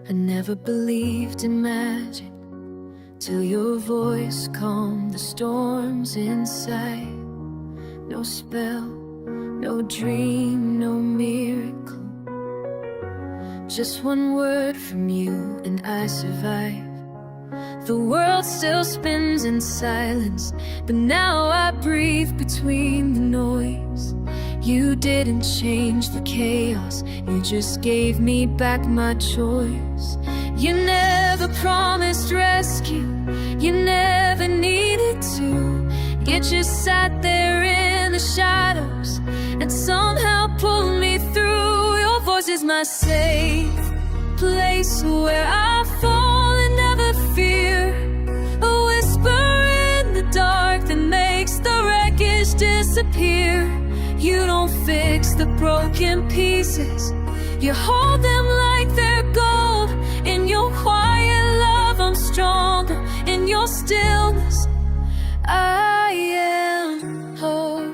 I never believed in magic till your voice calmed the storms inside. No spell, no dream, no miracle, just one word from you and I survive. The world still spins in silence, but now I breathe between the noise. You didn't change the chaos, you just gave me back my choice. You never promised rescue, you never needed to. You just sat there in the shadows and somehow pulled me through. Your voice is my safe place where I fall and never fear. A whisper in the dark that makes the wreckage disappear. You don't fix the broken pieces, you hold them like they're gold. In your quiet love I'm stronger, in your stillness I am whole.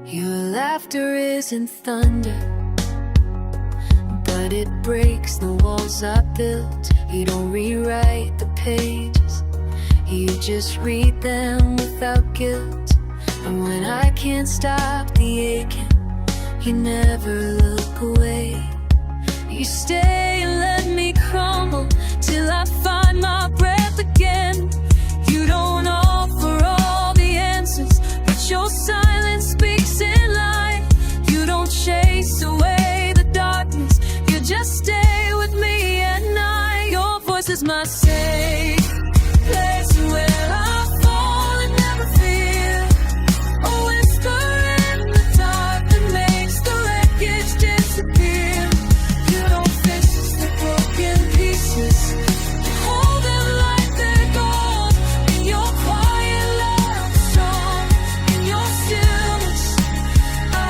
Your laughter isn't thunder, but it breaks the walls I built. You don't rewrite the pages, you just read them without guilt. And when I can't stop the aching, you never look away. You stay and let me crumble till I find my breath again. You don't offer all the answers, but your silence speaks in light. You don't chase away the darkness, you just stay with me at night. Your voice is my safe place where I fall and never fear. A whisper in the dark that makes the wreckage disappear. You don't fix the broken pieces, you hold them like they're gold. In your quiet love strong, in your stillness I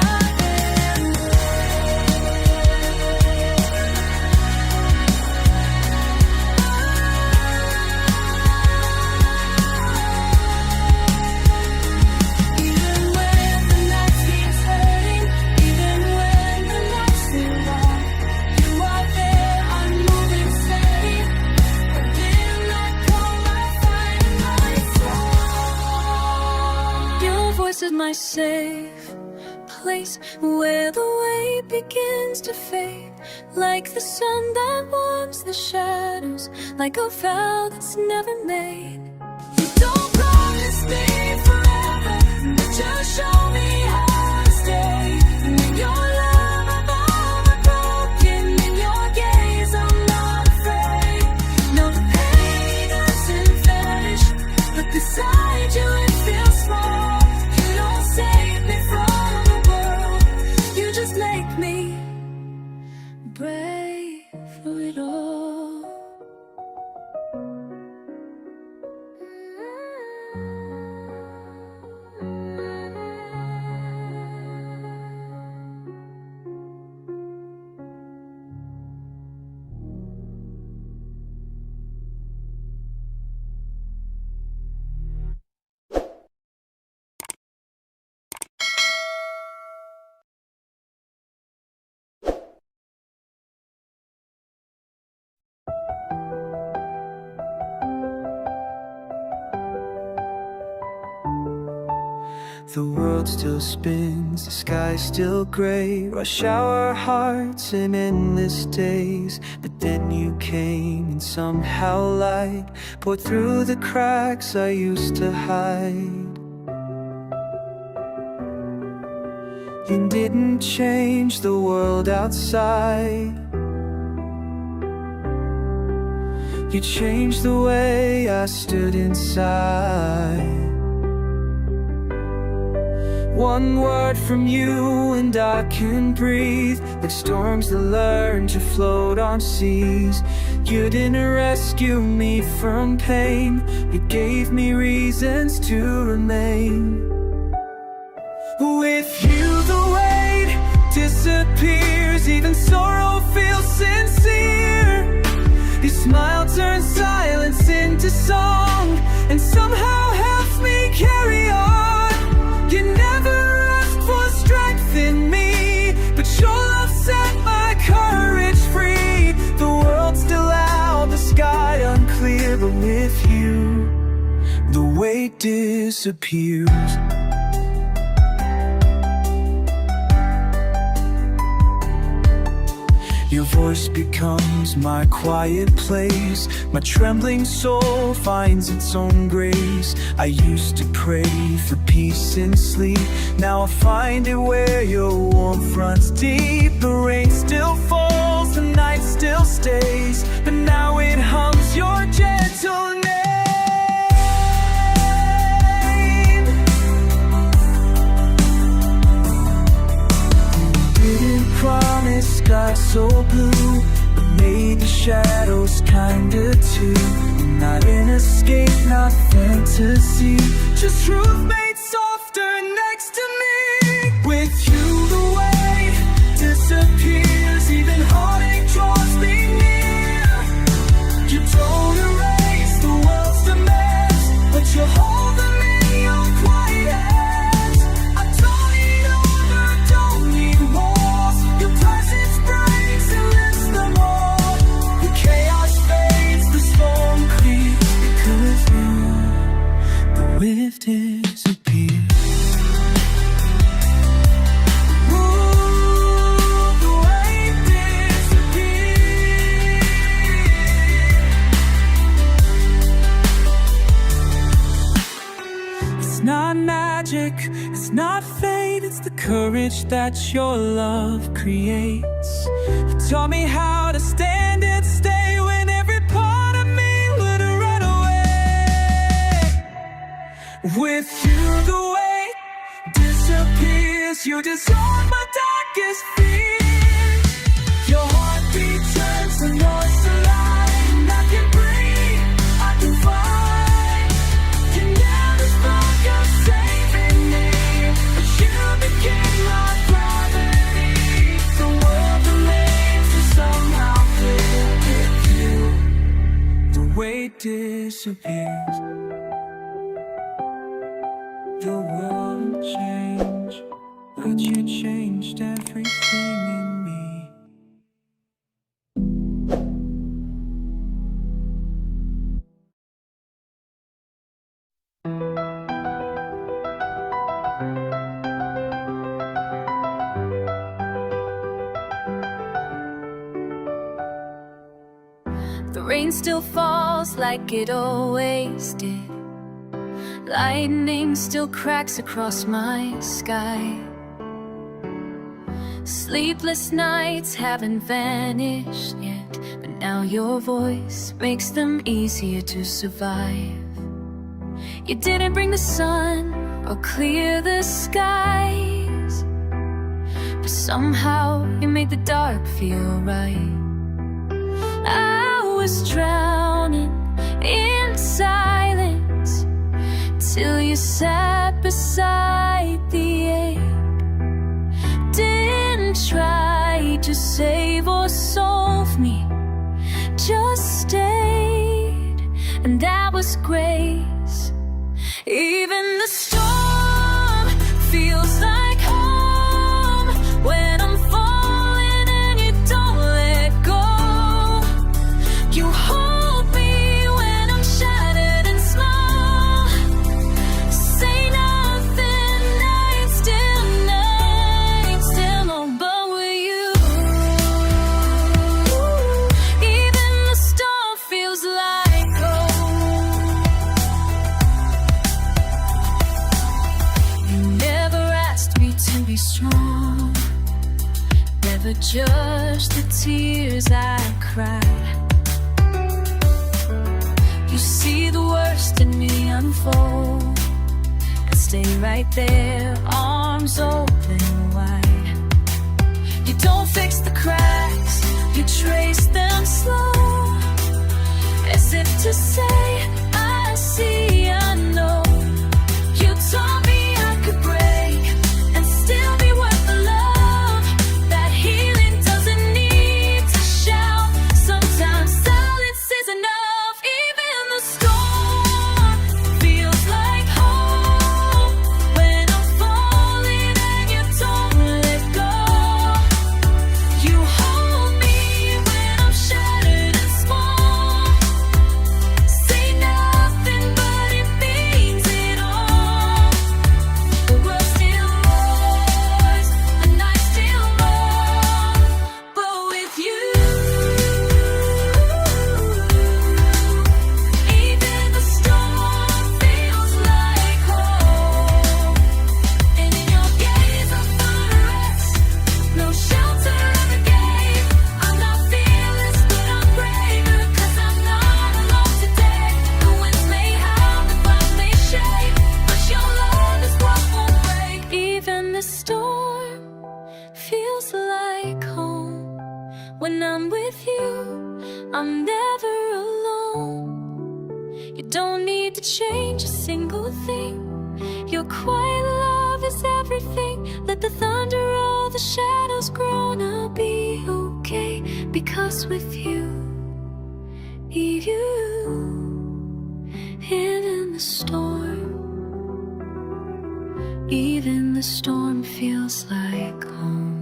am Even when the night seems hurting, even when the nights seem long, you are there, unmoving, steady. But in that calm I find my soul. Your voice is my safe place where the way begins to fade, like the sun that warms the shadows, like a vow that's never made. You don't promise me forever, but just show me how to stay. And in your love I'm broken, in your gaze I'm not afraid. No, the pain doesn't vanish, but beside you it feels small. You don't save me from the world, you just make me brave through it all. The world still spins, the sky's still gray. Rush hour hearts and endless days. But then you came and somehow light poured through the cracks I used to hide. You didn't change the world outside, you changed the way I stood inside. One word from you and I can breathe, like storms that learn to float on seas. You didn't rescue me from pain, you gave me reasons to remain. With you the weight disappears, even sorrow feels sincere. Your smile turns silence into song and somehow helps me carry on. You never asked for strength in me, but your love set my courage the weight disappears. Your voice becomes my quiet place. My trembling soul finds its own grace. I used to pray for peace and sleep. Now I find it where your warmth runs deep. The rain still falls, the night still stays, but now it hums your gentle name. Didn't promise sky so blue, but made the shadows kinder too. Not an escape, not fantasy, just truth made softer next to me. With you the weight disappears, even heartache draws me near. You don't erase the world's demands, but you hold them in your quiet hands. I don't need order, don't need walls. Your presence breaks and lifts them all. The chaos fades, the storm clears, because you, the wind disappears. It's not magic, it's not fate, it's the courage that your love creates. You taught me how to stand and stay when every part of me would run away. With you the weight disappears, you dissolve my darkest fears. Your heartbeat turns the noise to light, and I can breathe, I can fly. You never spoke of saving me, but you became my gravity. The world remains to somehow clear. With you, the weight disappears. The world changed, but you changed everything in me. The rain still falls like it always did. Lightning still cracks across my sky. Sleepless nights haven't vanished yet, but now your voice makes them easier to survive. You didn't bring the sun or clear the skies, but somehow you made the dark feel right. I was drowning in silence till you sat beside the ache. Didn't try to save or solve me, just stayed, and that was grace. Even the storm feels like home when I'm falling and you don't let go. You hold me when I'm shattered and small. Say nothing, night still no, but with you, even the storm feels like home. You never asked me to be strong, never judged the tears I cried. You see the worst in me unfold and stay right there, arms open wide. You don't fix the cracks, you trace them slow, as if to say, I see, I know. You taught me I could break and still be worth the love. That healing doesn't need to shout. Sometimes silence is enough. Even the storm feels like home when I'm falling and you don't let go. You hold me when I'm shattered and small. Say now. with you, I'm never alone. You don't need to change a single thing. Your quiet love is everything. Let the thunder of the shadows groan. I'll be okay, because with you, even the storm feels like home.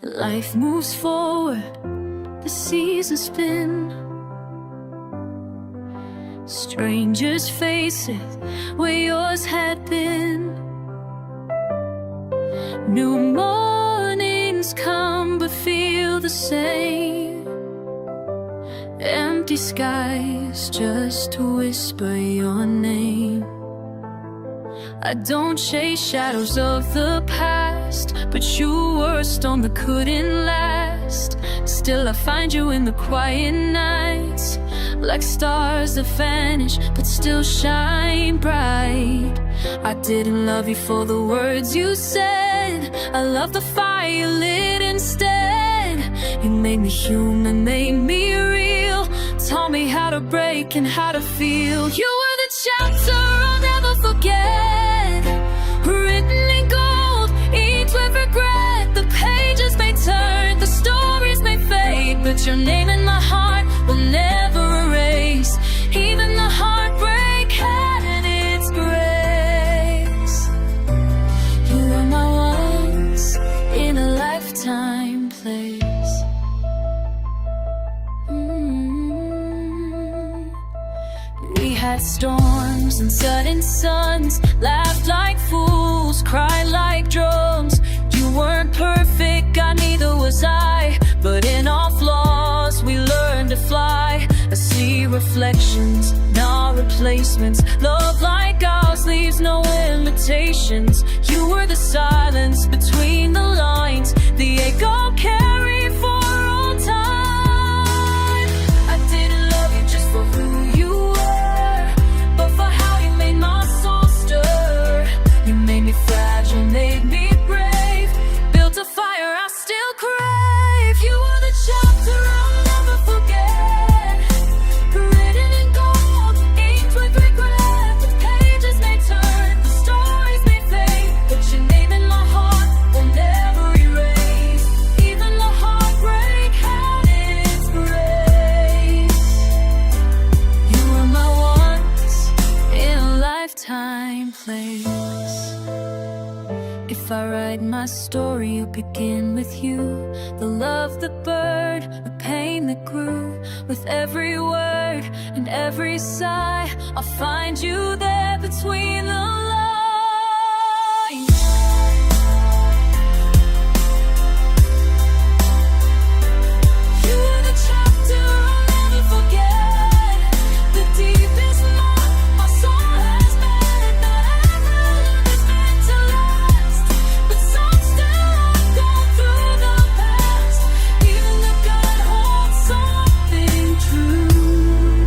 Life moves forward, the seasons spin. Strangers' faces where yours had been. New mornings come but feel the same. Empty skies just whisper your name. I don't chase shadows of the past, but you were a storm that couldn't last. Still I find you in the quiet nights, like stars that vanish but still shine bright. I didn't love you for the words you said, I love the fire you lit instead. You made me human, made me real, taught me how to break and how to feel. You were the chapter I'll never forget, written in gold, inked with regret. The pages may turn, the stories may fade, but your name in my heart will never erase. Even the heartbreak had its grace. You were my once in a lifetime place. We had storms and sudden suns, laughed like fools, cried like drums. You weren't perfect, God, neither was I, but in our flaws we learned to fly. I see reflections, not replacements. Love like ours leaves no limitations. You were the silence between the lines, the echo I'll carry for all time. I didn't love you just for who you were, but for how you made my soul stir. You made me fragile, made me brave, built a fire I still crave. You were the chapter I'll never forget, written in gold, inked with regret. The pages may turn, the stories may fade, but your name in my heart will never erase. Even the heartbreak had its grace. You were my once in a lifetime place. If I write my story, it'll begin with you. The love that burned, the pain that grew. With every word and every sigh, I'll find you there between the lines. You were the chapter I'll never forget, the deepest love my soul has met. Not every love is meant to last, but some still have gone through the past. Even the good holds something true,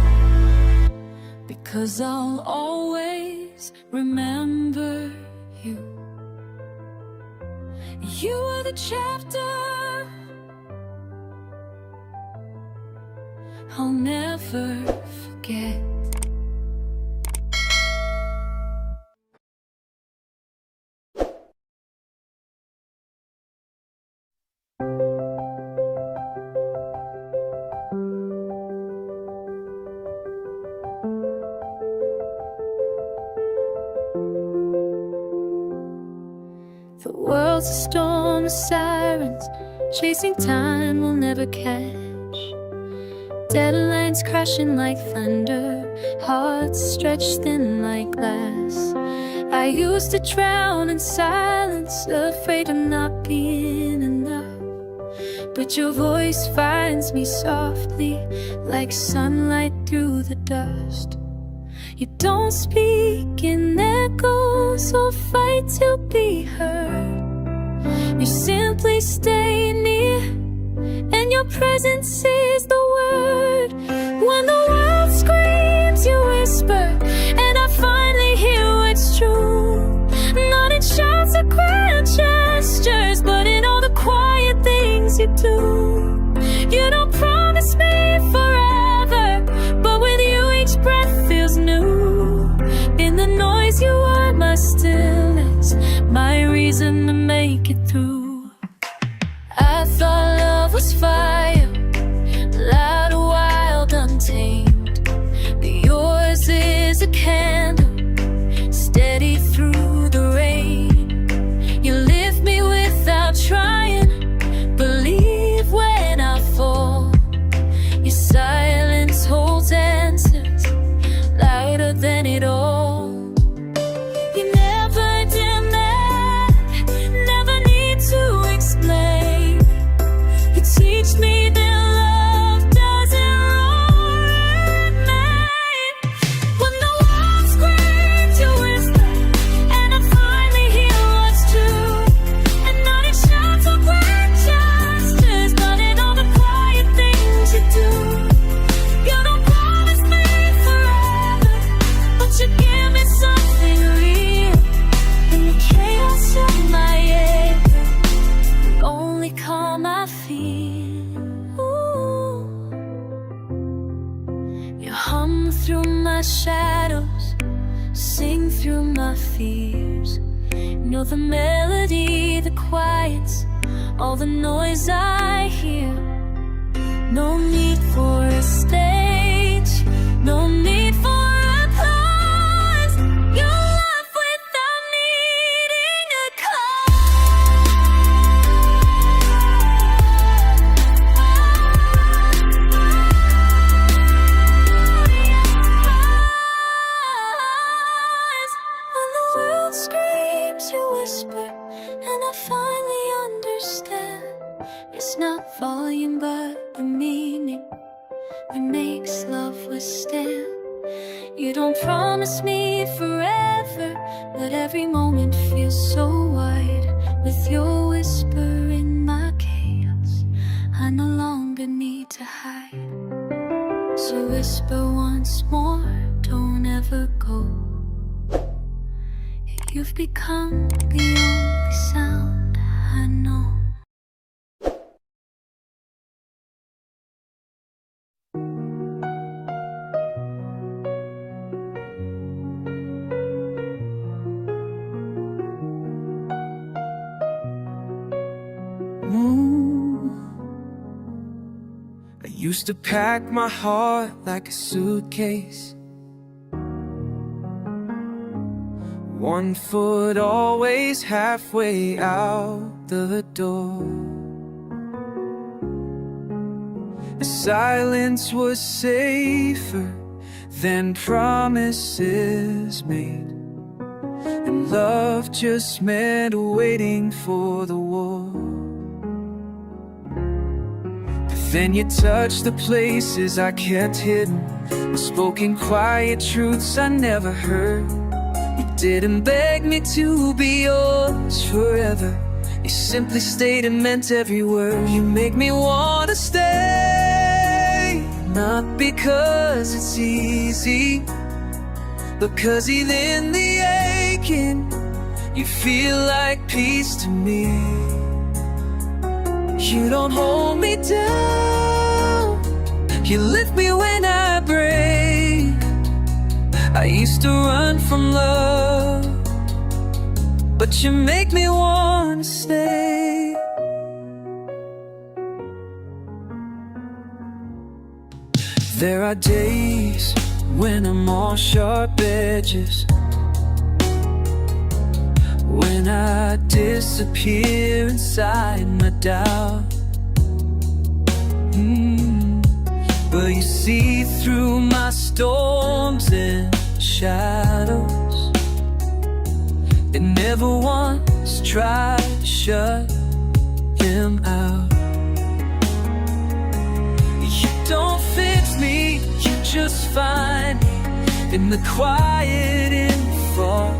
because I'll always remember you. You were the chapter I'll never forget. The world's a storm of sirens, chasing time we'll never catch. Deadlines crashing like thunder, hearts stretched thin like glass. I used to drown in silence, afraid of not being enough. but your voice finds me softly, like sunlight through the dust. You don't speak in echoes or fight to be heard. You simply stay near, and your presence is the word. When the world screams, you whisper, and I finally hear what's true. Not in shouts or grand gestures, but in all the quiet things you do. You don't promise me forever, but with you each breath feels new. In the noise you are my stillness, my reason to make it through. I thought love was fire, loud, wild, untamed, but yours is a candle, steady through the rain. You lift me without trying, believe when I fall. Your silence holds answers, louder than it all. You never demand, never need to explain. You teach me that love doesn't remain. When the world screams, you whisper, and I finally hear what's true. And not in shouts or grand gestures, but in all the quiet things you do. You don't promise me forever, but you give me something real. In the chaos of my head, only calm I feel. Ooh. You hum through my shadows, sing through my fears. You're the melody that quiets all the noise I hear. No need for a stage, no need for applause. Your love without needing a cause. When the world screams, you whisper, and I finally understand. It's not volume, but the meaning that makes love withstand. You don't promise me forever, but every moment feels so wide. With your whisper in my chaos, I no longer need to hide. So whisper once more, don't ever go. You've become the only sound I know. I used to pack my heart like a suitcase, one foot always halfway out the door. The silence was safer than promises made, and love just meant waiting for the war. Then you touched the places I kept hidden, spoken quiet truths I never heard. You didn't beg me to be yours forever, you simply stayed and meant every word. You make me wanna stay, not because it's easy, but 'cause even the aching, you feel like peace to me. You don't hold me down, you lift me when I break. I used to run from love, but you make me wanna stay. There are days when I'm all sharp edges, when I disappear inside my doubt. But you see through my storms and shadows. It never once tried to shut him out. just find me in the quiet, in the fall.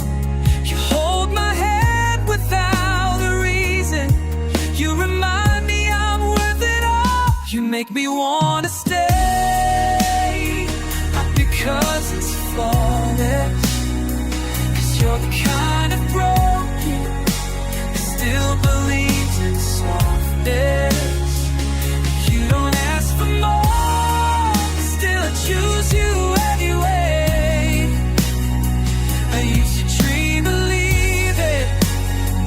You hold my hand without a reason. You remind me I'm worth it all. You make me wanna stay, not because it's flawless, 'cause you're the kind of broken that still believes in softness. You don't ask for more, still I choose you anyway. I used to dream, believe it.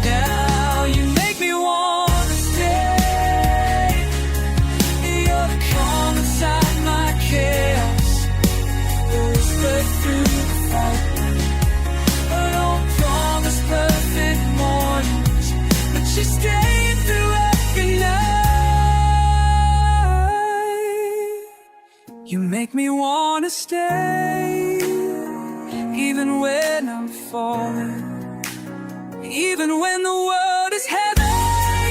Now you make me wanna stay. You're the calm inside my chaos, the whisper through the fight. I don't promise perfect mornings, but you stay through every night. You make me wanna stay, even when I'm falling, even when the world is heavy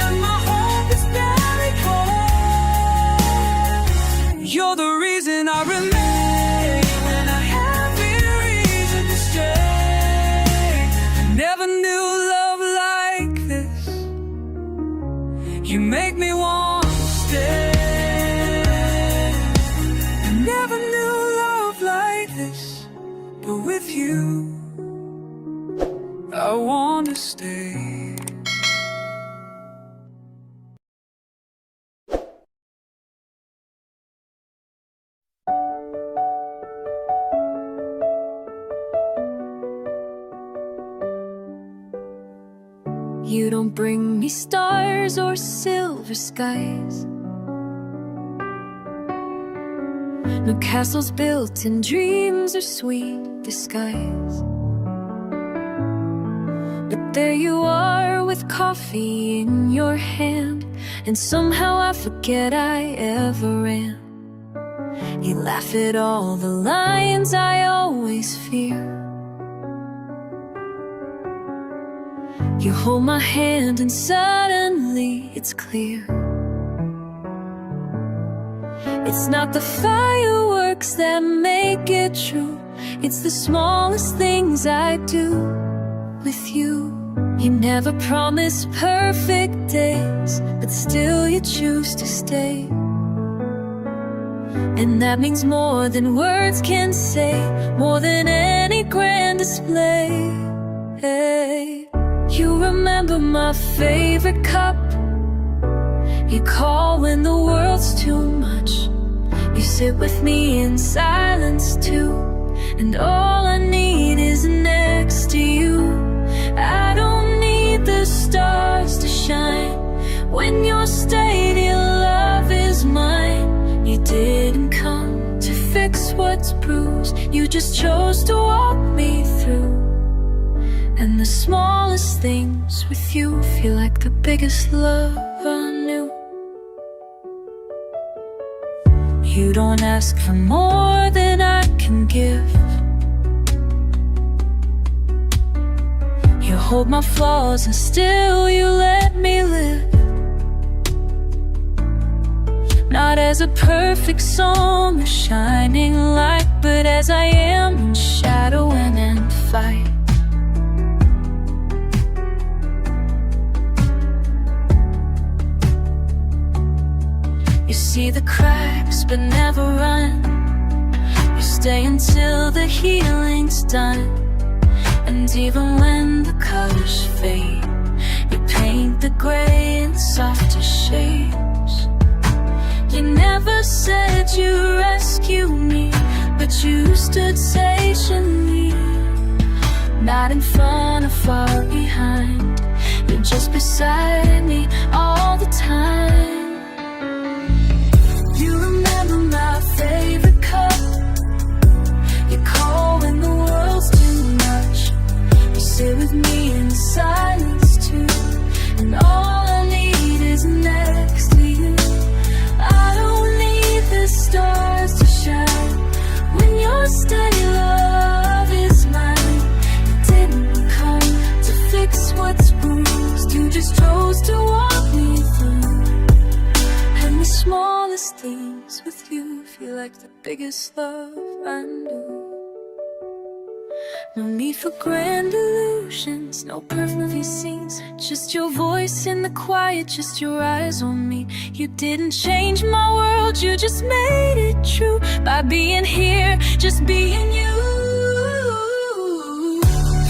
and my hope is buried cold. You're the reason I remain when I have every reason to stay. I never knew love like this. You make me want to stay. I never knew love like this, but with you I wanna stay. You don't bring me stars or silver skies, no castles built in dreams or sweet disguise. But there you are with coffee in your hand, and somehow I forget I ever ran. You laugh at all the lines I always fear. You hold my hand and suddenly it's clear. It's not the fireworks that make it true, it's the smallest things I do with you. You never promise perfect days, but still you choose to stay. And that means more than words can say, more than any grand display. Hey, you remember my favorite cup. You call when the world's too much. You sit with me in silence too, and all I need is next to you. I don't need the stars to shine when your steady love is mine. You didn't come to fix what's bruised, you just chose to walk me through. And the smallest things with you feel like the biggest love I knew. You don't ask for more than I can give. You hold my flaws and still you let me live. Not as a perfect song or shining light, but as I am in shadow and in fight. You see the cracks but never run. You stay until the healing's done. And even when the colors fade, you paint the gray in softer shades. You never said you'd rescue me, but you stood patiently. Not in front or far behind, you're just beside me all the time. You remember my favorite cup. You call when the world's too much. You sit with me in silence too, and all I need is next to you. I don't need the stars to shine when your steady love is mine. You didn't come to fix what's bruised, you just chose to feel like the biggest love I knew. No need for grand illusions, no perfect scenes. Just your voice in the quiet, just your eyes on me. You didn't change my world, you just made it true. By being here, just being you.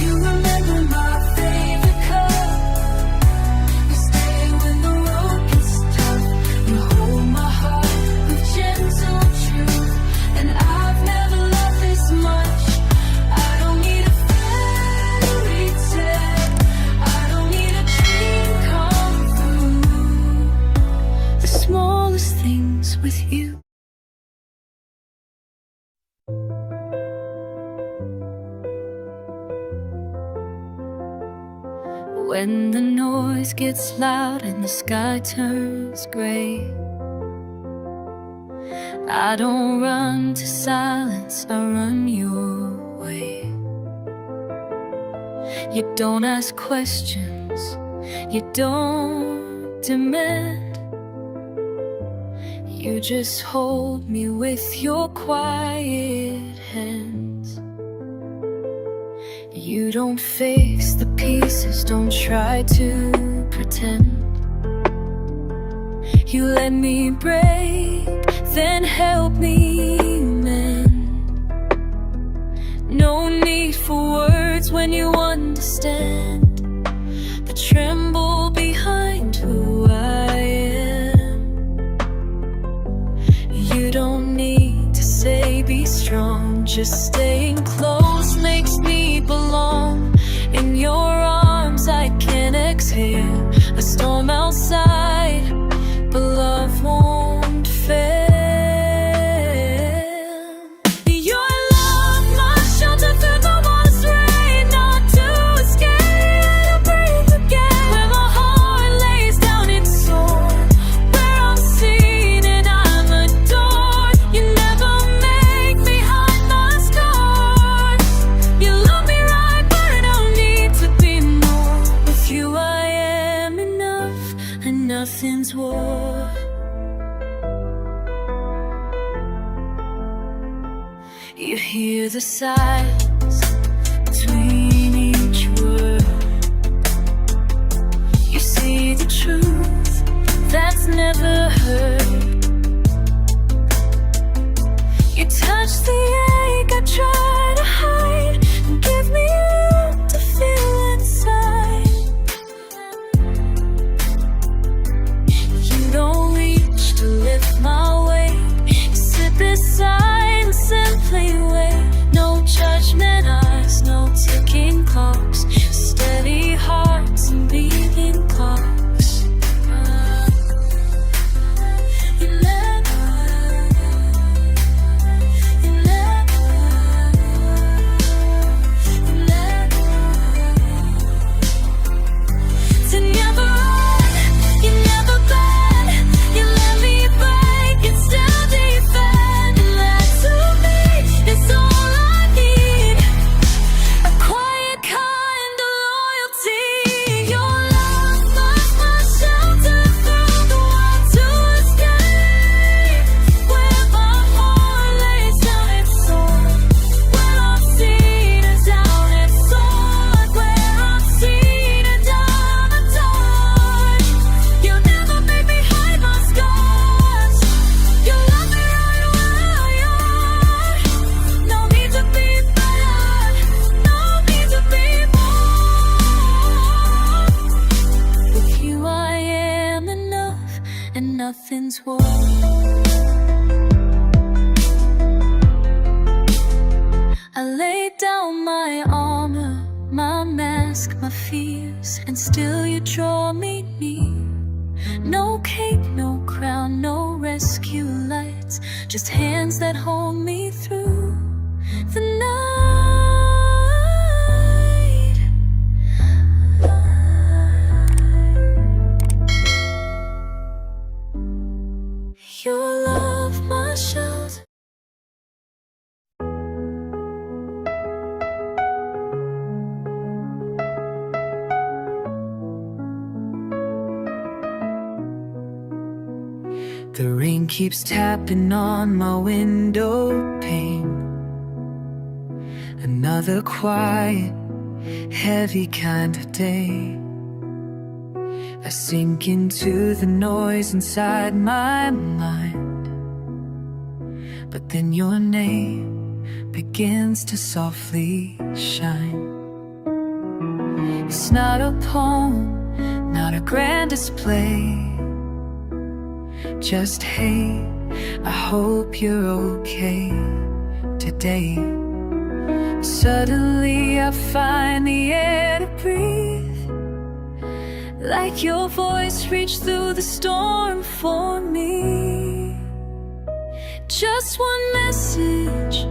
You remember my favorite cup. You stay when the road gets tough. You hold my heart with gentle truth. And I've never loved this much. I don't need a fairy tale. I don't need a dream come through. The smallest things with you. When the noise gets loud and the sky turns gray, I don't run to silence, I run your way. You don't ask questions, you don't demand. You just hold me with your quiet hands. You don't fix the pieces, don't try to pretend. You let me break, then help me mend. No need for words when you understand the tremble behind who I am. You don't need to say be strong, just staying close makes me belong. In your arms I can exhale a storm outside, but love won't fail. Your love, my shelter through the worst rain, not to escape, to breathe again. Where my heart lays down its sword, where I'm seen and I'm adored. You never make me hide my scars. You love me right, but I don't need to be more. With you I am enough, and nothing's war. You hear the silence between each word. You see the truth that's never heard. You touch the ache I try to hide, and give me room to feel inside. You don't reach to lift my weight, you sit beside and simply wait. No judgment eyes, no ticking clocks, steady hearts and beating clocks. You never, you never, you never. To never run, you never bend. You let me break and still defend. And that to me is all I need. A quiet kind of loyalty. Your love was my shelter through the wild to escape. Where my heart lays down its sword, where I'm seen and down its sword, where I'm seen and down adored. You never made me hide my scars. You love me right where I am. No need to be better, no need to be more. With you I am enough, and nothing's worth. I lay down my armor, my mask, my fears, and still you draw me near. No cape, no crown, no rescue lights, just hands that hold me through the night. Your love, my shelter. The rain keeps tapping on my window pane. Another quiet, heavy kind of day. I sink into the noise inside my mind, but then your name begins to softly shine. It's not a poem, not a grand display, just hey, I hope you're okay today. Suddenly I find the air to breathe, like your voice reached through the storm for me. Just one message,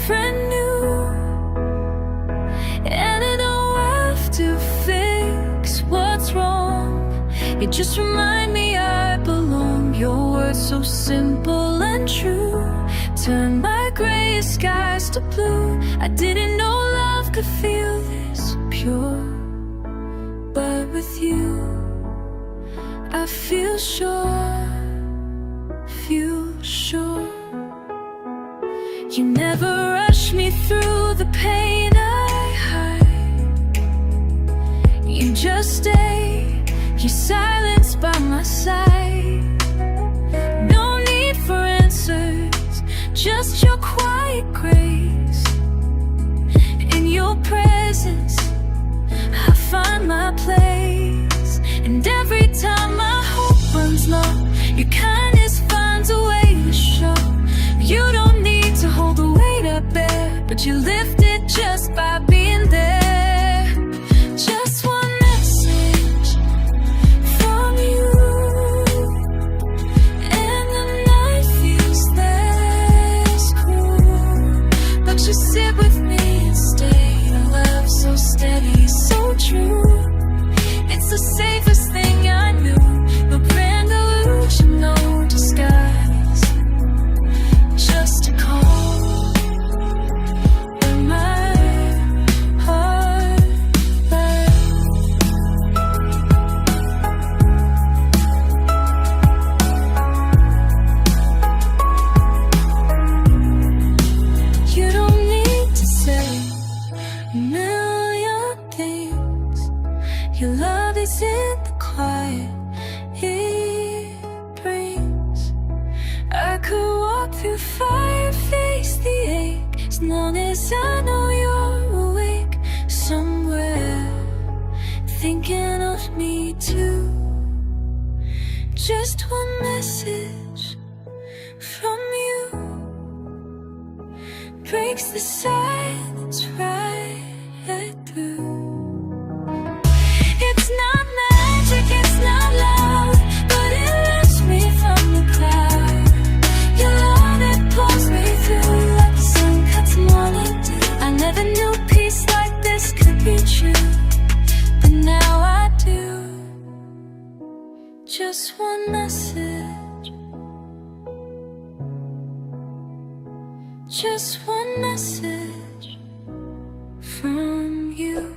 friend new, and I don't have to fix what's wrong. You just remind me I belong. Your words so simple and true turn my gray skies to blue. I didn't know love could feel this pure, but with you I feel sure, feel sure. You never rush me through the pain I hide. You just stay, your silence by my side. No need for answers, just your quiet grace. In your presence I find my place. And every time my hope runs low, your kindness finds a way to show. You don't need to hold the weight I bear, but you lift it just by being there. Just one message from you, and the night feels less cruel. But you sit with me and stay. Your love so steady, so true. It's the safest thing I knew. No brand illusion, no disguise, just a call where my heart lies. You don't need to say a million things. Your love is in the quiet it brings. I could walk through fire, face the ache, as long as I know you're awake somewhere, thinking of me too. Just one message from you breaks the silence right through. It's not magic, it's not love, but it lifts me from the cloud. Your love, it pulls me through like the sun cuts morning dew. I never knew peace like this could be true, but now I do. Just one message, just one message from you.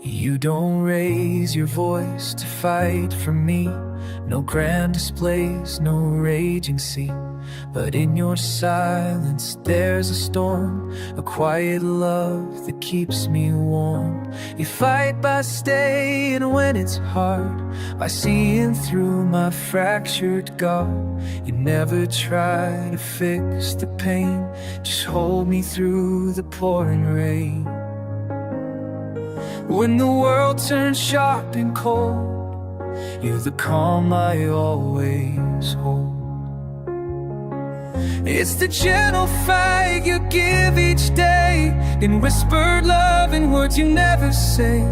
You don't raise your voice to fight for me. No grand displays, no raging sea. But in your silence there's a storm, a quiet love that keeps me warm. You fight by staying when it's hard, by seeing through my fractured guard. You never try to fix the pain, just hold me through the pouring rain. When the world turns sharp and cold, you're the calm I always hold. It's the gentle fight you give each day, in whispered love and words you never say.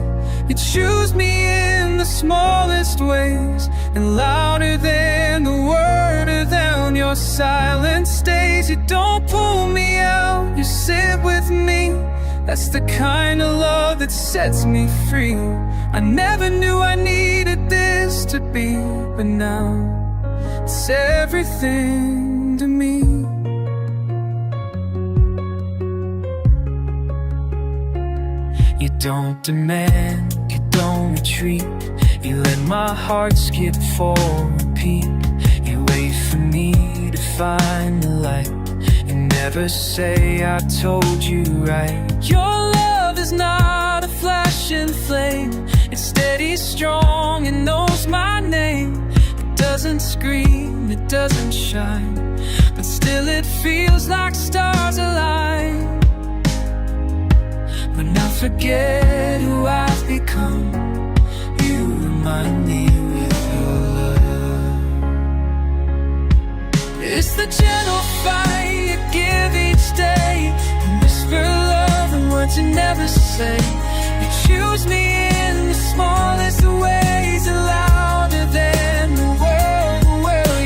You choose me in the smallest ways, and louder than the word or than your silence stays. You don't pull me out, you sit with me. That's the kind of love that sets me free. I never knew I needed this to be, but now it's everything to me. You don't demand, you don't retreat. You let my heart skip for a beat. You wait for me to find the light. You never say I told you right. Your love is not a flashing flame. It's steady, strong, and knows my name. It doesn't scream, it doesn't shine, but still it feels like stars align. When I forget who I've become, you remind me with your love. It's the gentle fight you give each day. You whisper love in words you never say. You choose me in the smallest ways, and louder than the world.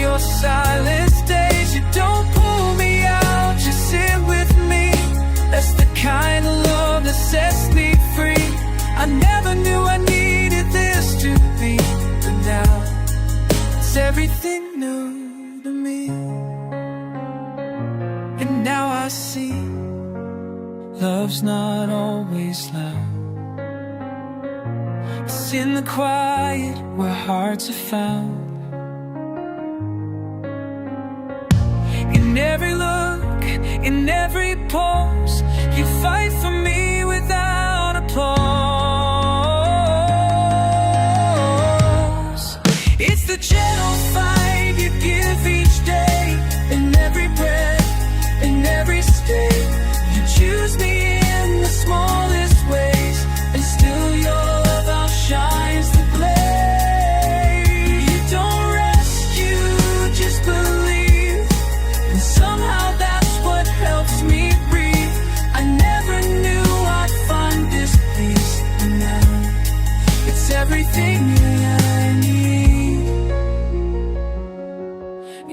Your silence stays. You don't pull me out, you sit with me. That's the kind of love that sets me free. I never knew I needed this to be, but now it's everything new to me. And now I see love's not always loud. It's in the quiet where hearts are found. In every look, in every pose, you fight for me without applause. It's the gentle fight you give each day. In every breath, in every state, you choose me in the smallest ways, and still your love outshines the blaze. You don't rest, you just believe, and somehow that's what helps me breathe. I never knew I'd find this peace, and now it's everything I need.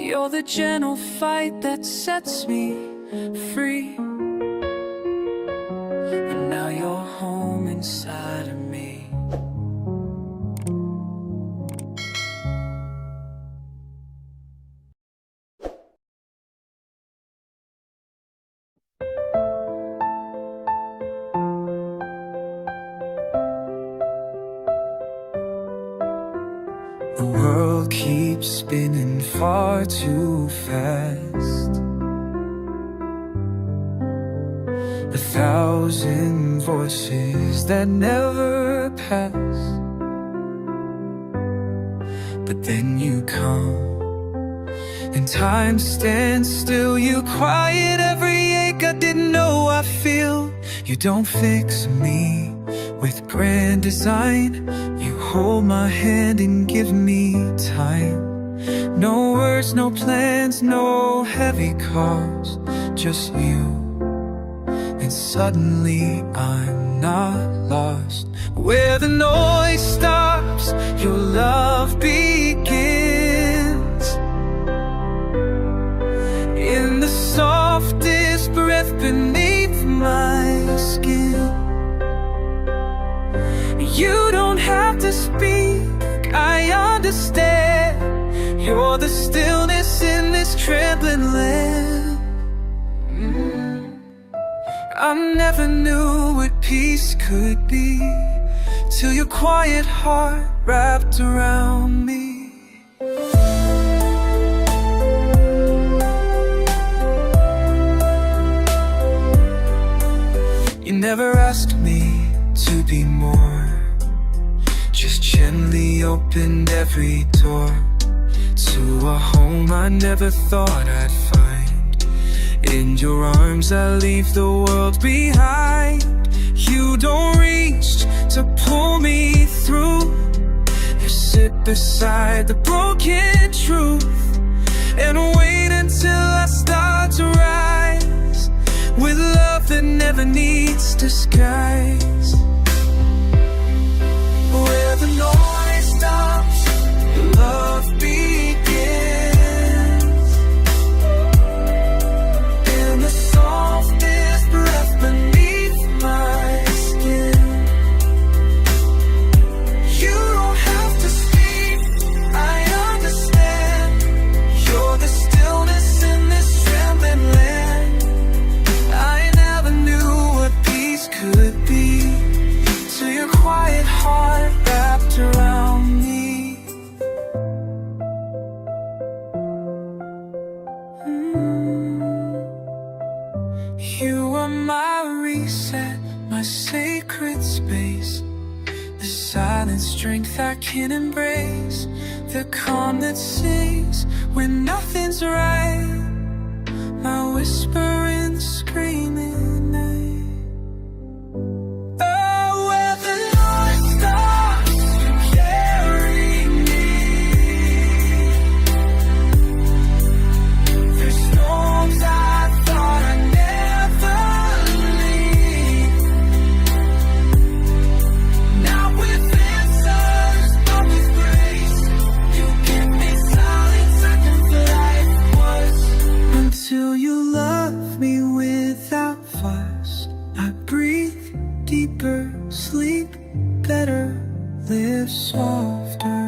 You're the gentle fight that sets me free, and now you're home inside of me. The world keeps spinning far too fast. A thousand voices that never pass. But then you come, and time stands still. You quiet every ache I didn't know I feel. You don't fix me with grand design. You hold my hand and give me time. No words, no plans, no heavy cars, just you. And suddenly I'm not lost. Where the noise stops, your love begins. In the softest breath beneath my skin. You don't have to speak, I understand. You're the stillness in this trembling land. I never knew what peace could be, till your quiet heart wrapped around me. You never asked me to be more, just gently opened every door to a home I never thought I'd find. In your arms I leave the world behind. You don't reach to pull me through. You sit beside the broken truth and wait until I start to rise, with love that never needs disguise. Where the noise stops, love begins. In the softest breath beneath my skin. You don't have to speak, I understand. You're I can embrace, the calm that sings when nothing's right, my whispering, screaming night. Oh, where the noise stops to carry me through storms I thought I'd never leave. Now with answers, not with grace, you give me silence I can life was. Until you love me without fuss, I breathe deeper, sleep better, live softer.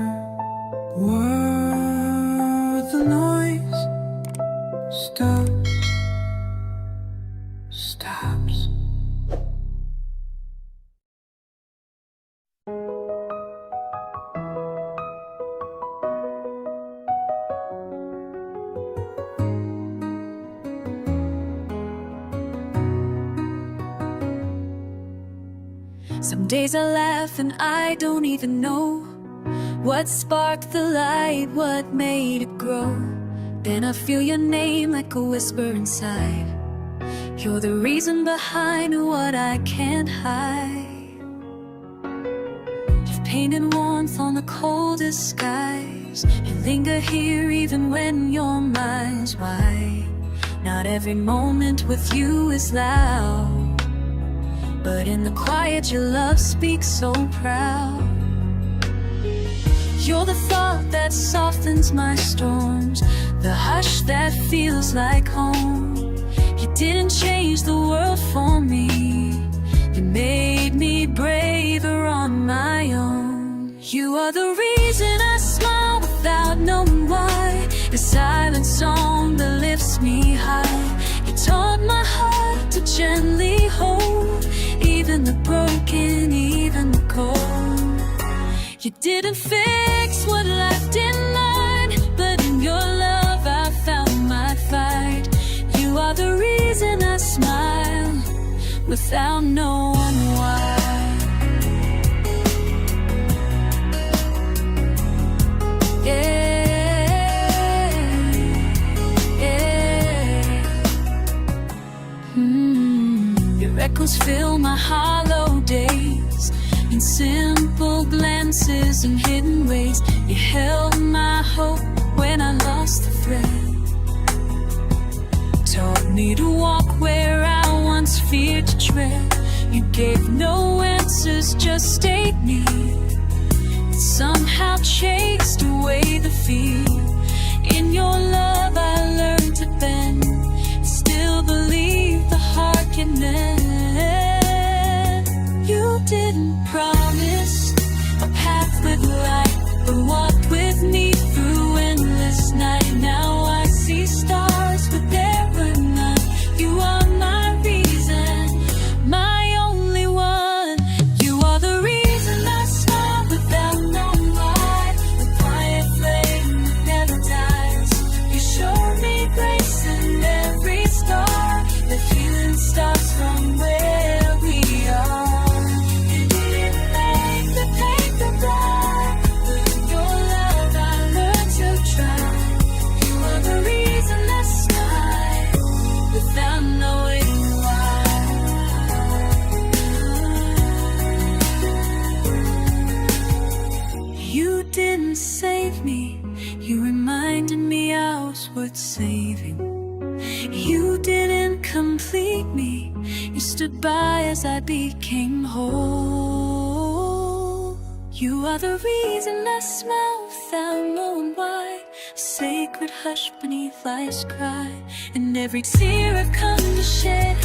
Where the noise stops. Some days I laugh and I don't even know what sparked the light, what made it grow. Then I feel your name like a whisper inside. You're the reason behind what I can't hide. You've painted warmth on the coldest skies. You linger here even when your mind's wide. Not every moment with you is loud, but in the quiet your love speaks so proud. You're the thought that softens my storms, the hush that feels like home. You didn't change the world for me, you made me braver on my own. You are the reason I smile without knowing why, the silent song that lifts me high. You taught my heart to gently hold even the broken, even the cold. You didn't fix what life didn't learn, but in your love I found my fight. You are the reason I smile without knowing why. Yeah, yeah. Your echoes fill my hollow days, in simple glances and hidden ways. You held my hope when I lost the thread, taught me to walk where I once feared to tread. You gave no answers, just stayed me. It somehow chased away the fear. In your love I learned to bend, still believe the heart can mend. You didn't promise a path with light, but walked with me through endless night. Now I see stars, but there were none. You are my reason, my only one. You are the reason I smile without knowing why, the quiet flame that never dies. You show me grace in every star, the healing starts from where we are. Save me, you reminded me I was worth saving. You didn't complete me, you stood by as I became whole. You are the reason I smile without knowing why, a sacred hush beneath life's cry. And every tear I've come to shed,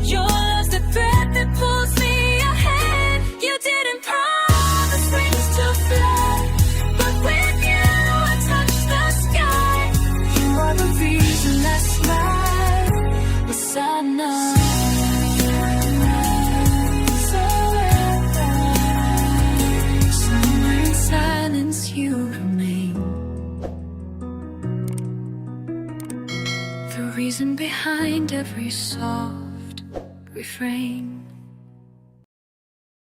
your love's the thread that pulls me ahead. You didn't promise wings to fly, with you I touch the sky. You are the reason I smile, yes I know. Somewhere in silence you remain, the reason behind every soft refrain.